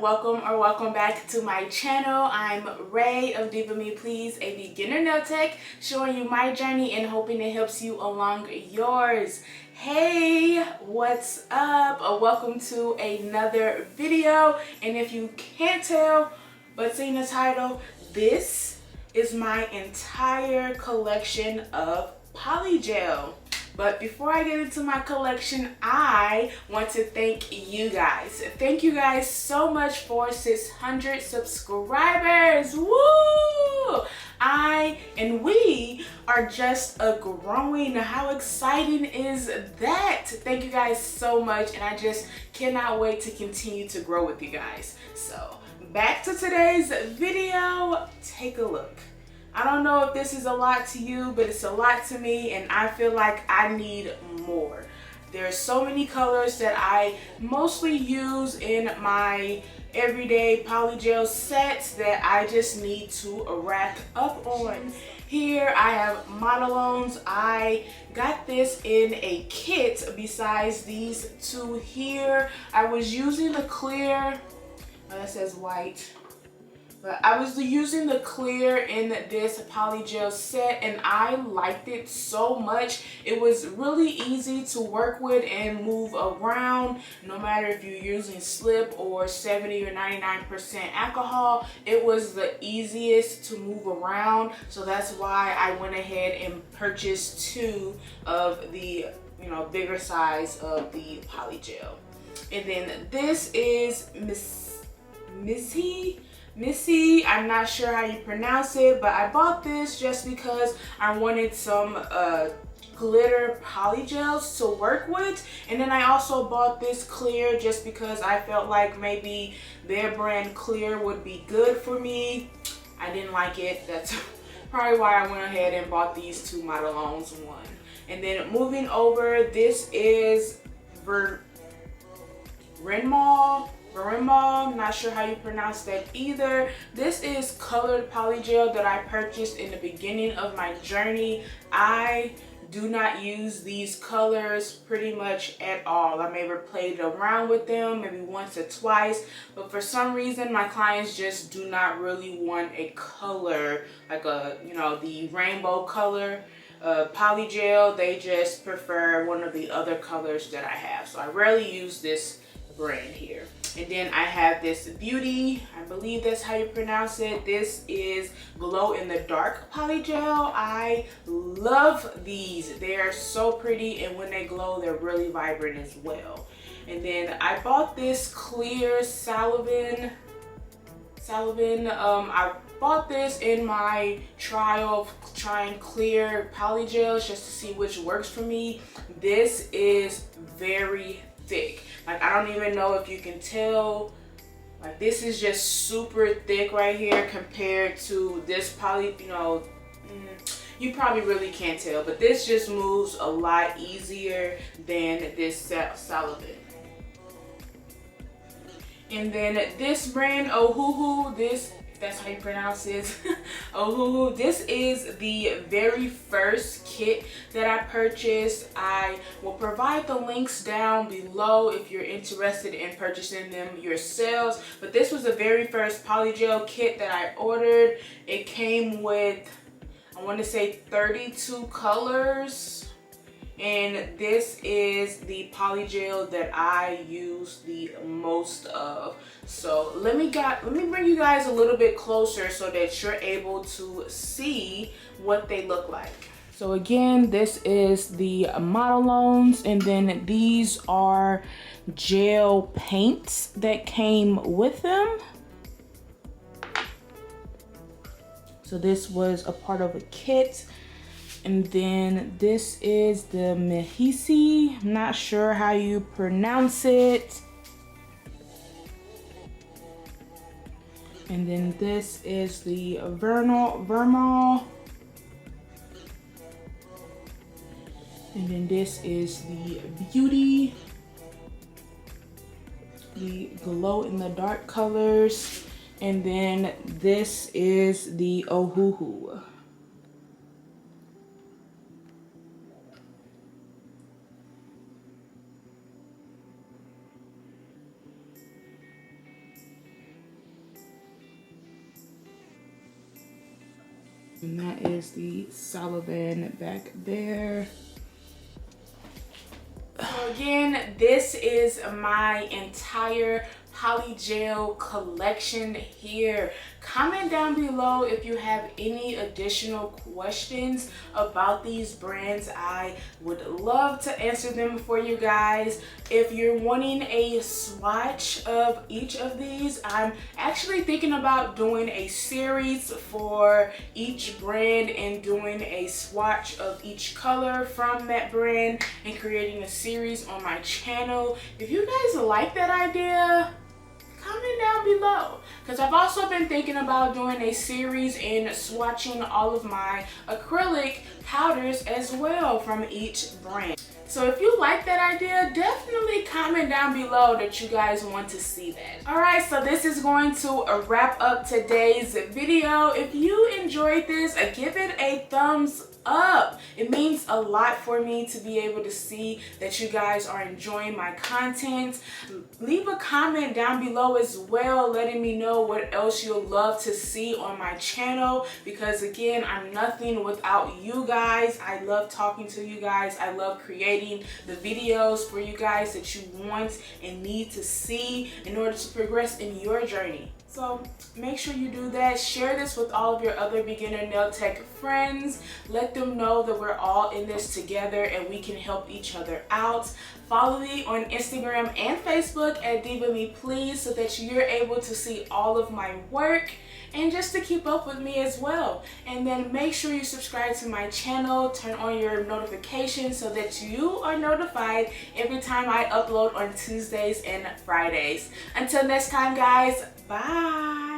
welcome back to my channel. I'm Rae of Rae-DivaMePlz, a beginner nail tech, showing you my journey and hoping it helps you along yours. Hey, what's up? Welcome to another video, and if you can't tell but seeing the title, this is my entire collection of Polygel. But before I get into my collection, I want to thank you guys. Thank you guys so much for 600 subscribers. Woo! I and we are just growing. How exciting is that? Thank you guys so much, and I just cannot wait to continue to grow with you guys. So back to today's video. Take a look. I don't know if this is a lot to you, but it's a lot to me, and I feel like I need more. There's so many colors that I mostly use in my everyday Polygel sets that I just need to rack up on. Here I have Modelones. I got this in a kit besides these two here. I was using the clear, that says white. But I was using the clear in this Polygel set, and I liked it so much. It was really easy to work with and move around, no matter if you're using slip or 70 or 99% alcohol. It was the easiest to move around, so that's why I went ahead and purchased two of the bigger size of the Polygel. And then this is MIZHSE, I'm not sure how you pronounce it, but I bought this just because I wanted some glitter polygels to work with. And then I also bought this clear just because I felt like maybe their brand clear would be good for me. I didn't like it. That's probably why I went ahead and bought these two Modelones one. And then moving over, this is Varnish. I'm not sure how you pronounce that either. This is colored polygel that I purchased in the beginning of my journey. I do not use these colors pretty much at all. I may have played around with them maybe once or twice, but for some reason my clients just do not really want a color like the rainbow color polygel. They just prefer one of the other colors that I have, so I rarely use this brand here. And then I have this Biutee, I believe that's how you pronounce it. This is glow in the dark polygel. I love these. They're so pretty, and when they glow, they're really vibrant as well. And then I bought this clear Salon. I bought this in my trial of trying clear polygels just to see which works for me. This is very thick. Like, I don't even know if you can tell. Like, this is just super thick right here compared to this you probably really can't tell, but this just moves a lot easier than this Salon. And then this brand, Ohuhu, that's how you pronounce it. Ohuhu. This is the very first kit that I purchased. I will provide the links down below if you're interested in purchasing them yourselves. But this was the very first polygel kit that I ordered. It came with, I want to say 32 colors. And this is the polygel that I use the most of. So let me bring you guys a little bit closer so that you're able to see what they look like. So again, this is the Modelones, and then these are gel paints that came with them. So this was a part of a kit. And then this is the MIZHSE. I'm not sure how you pronounce it. And then this is the Varnish. And then this is the Biutee. The glow in the dark colors. And then this is the Ohuhu. And that is the Salon back there. So again, this is my entire Polygel collection here. Comment down below if you have any additional questions about these brands. I would love to answer them for you guys. If you're wanting a swatch of each of these, I'm actually thinking about doing a series for each brand and doing a swatch of each color from that brand and creating a series on my channel. If you guys like that idea, comment down below, because I've also been thinking about doing a series and swatching all of my acrylic powders as well from each brand. So if you like that idea, definitely comment down below that you guys want to see that. Alright, so this is going to wrap up today's video. If you enjoyed this, give it a thumbs up. It means a lot for me to be able to see that you guys are enjoying my content. Leave a comment down below as well, letting me know what else you'll love to see on my channel, because again, I'm nothing without you guys. I love talking to you guys. I love creating the videos for you guys that you want and need to see in order to progress in your journey. So make sure you do that. Share this with all of your other beginner nail tech friends. Let them know that we're all in this together and we can help each other out. Follow me on Instagram and Facebook at @DivaMePlz so that you're able to see all of my work and just to keep up with me as well. And then make sure you subscribe to my channel, turn on your notifications so that you are notified every time I upload on Tuesdays and Fridays. Until next time, guys, bye.